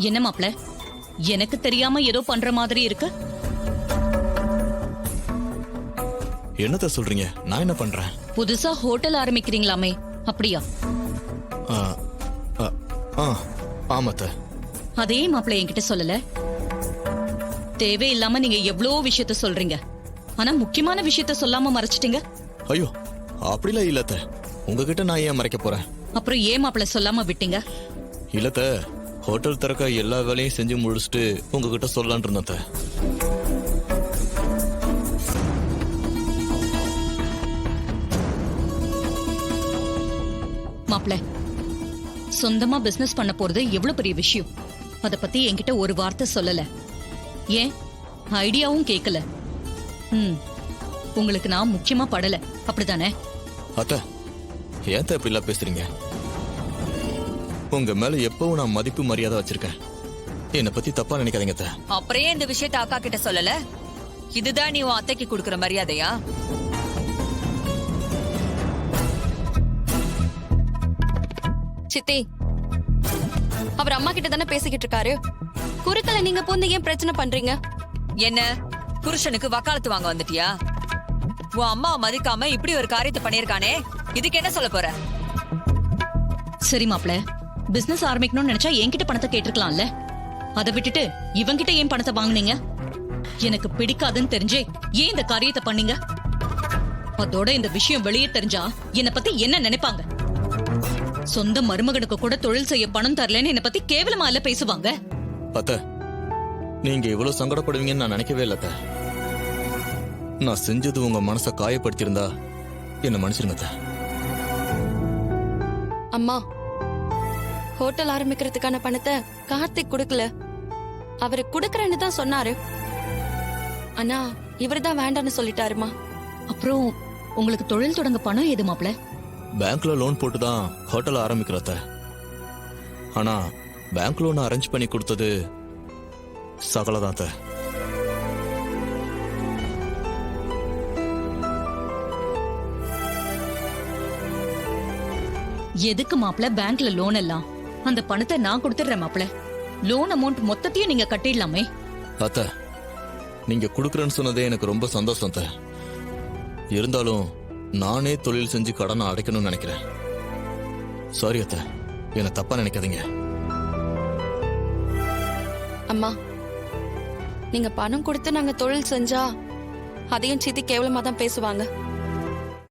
என்ன மாப்ள, எனக்கு தெரியாம ஏதோ பண்ற மாதிரி இருக்கு. என்னத்த சொல்றீங்க? நான் என்ன பண்றேன்? புதுசா ஹோட்டல் ஆரம்பிக்கிறீங்களாமே, அப்படியா? ஆ, ஆ, ஆ, ஆமாத்த. அதே மாப்ள என்கிட்ட சொல்லல. தேவையில்லாம நீங்க எவ்வளோ விஷயத்த சொல்றீங்க, ஆனா முக்கியமான விஷயத்த சொல்லாம மறைச்சிட்டீங்க. ஐயோ, அப்படிலாம் இல்லத்த. உங்ககிட்ட நான் ஏன் மறைக்க போறேன்? அப்புறம் ஏன் மாப்ள சொல்லாம விட்டீங்க? இல்லத்த, ஹோட்டல் திறக்க எல்லா வேலையும் செஞ்சு முடிச்சுட்டு உங்ககிட்ட சொல்லலான் இருந்தேன். மாப்ள, சொந்தமா பிசினஸ் பண்ண போறது எவ்வளவு பெரிய விஷயம். அத பத்தி என்கிட்ட ஒரு வார்த்தை சொல்லல. ஏன் ஐடியாவும் கேட்கல. உங்களுக்கு நான் முக்கியமா படல, அப்படிதானே? அத்த, ஏன் இப்படி எல்லாம் பேசுறீங்க? உங்க மேல எப்பவும் நான் மதிப்பு மரியாதை வச்சிருக்கேன். என்னை பத்தி தப்பா நினைக்காதீங்க அத்த. அப்புறம் இந்த விஷயத்த அக்கா கிட்ட சொல்லல? இதுதான் நீ உன் அத்தைக்கு கொடுக்கற மரியாதையா? சித்தி, அவர் அம்மா கிட்ட தானே பேசிக்கிட்டு இருக்காரு. குறுக்கல நீங்க போந்து ஏன் பிரச்சனை பண்றீங்க? என்ன புருஷனுக்கு வக்காலத்து வாங்க வந்துட்டியா? உன் அம்மாவை மதிக்காம இப்படி ஒரு காரியத்தை பண்ணிருக்கானே, இதுக்கு என்ன சொல்ல போற? சரி மாப்ள, பிசினஸ் ஆரம்பிக்கணும்னு நினைச்சா என்கிட்ட பணத்தை கேட்டிருக்கலாம்ல. அதை விட்டுட்டு இவங்கிட்ட ஏன் பணத்தை வாங்குனீங்க? எனக்கு பிடிக்காதுன்னு தெரிஞ்சே ஏன் இந்த காரியத்தை பண்ணீங்க? அதோட இந்த விஷயம் வெளியே தெரிஞ்சா என்னை பத்தி என்ன நினைப்பாங்க? சொந்த மருமகனுக்கு கூட தொழில் செய்ய பணம் தரலன்னு என்னை பத்தி கேவலமா இல்ல பேசுவாங்க. அத்த, நீங்க இவ்வளவு சங்கடப்படுவீங்கன்னு நான் நினைக்கவே இல்ல அத்த. நான் செஞ்சது உங்க மனசை காயப்படுத்தியிருந்தா என்ன மன்னிச்சிருங்க அத்த. அம்மா, ஹோட்டல் ஆரம்பிக்கிறதுக்கான பணத்தை கார்த்திக் கொடுக்கல. அவரு குடுக்கறேன்னு தான் சொன்னாரு. ஆனா இவர்தான் வேண்டான்னு சொல்லிட்டாருமா. அப்புறம் உங்களுக்கு தொழில் தொடங்க பணம் ஏது மாப்ள? பேங்க்ல லோன் போட்டு தான் ஹோட்டல் ஆரம்பிக்கிறத. ஆனா பேங்க் லோன் அரேஞ்ச் பண்ணி கொடுத்தது சகலதான் அத்த. எதுக்கு மாப்ள பேங்க்ல லோன் எல்லாம்? அந்த பணத்தை நான் கொடுத்துடுறேன் மாப்ள. லோன் அமௌண்ட் மொத்தத்தையும் நீங்க கட்டிடலாமே. அத்த, நீங்க குடுக்கறேன்னு சொன்னதே எனக்கு ரொம்ப சந்தோஷம் அத்த. இருந்தாலும் நானே தொழில் செஞ்சு கடனை அடைக்கணும்னு நினைக்கிறேன். சாரி அத்த, என்ன தப்பா நினைக்காதீங்க. அம்மா, நீங்க பணம் கொடுத்து நாங்க தொழில் செஞ்சா அதையும் சித்தி கேவலமா தான் பேசுவாங்க.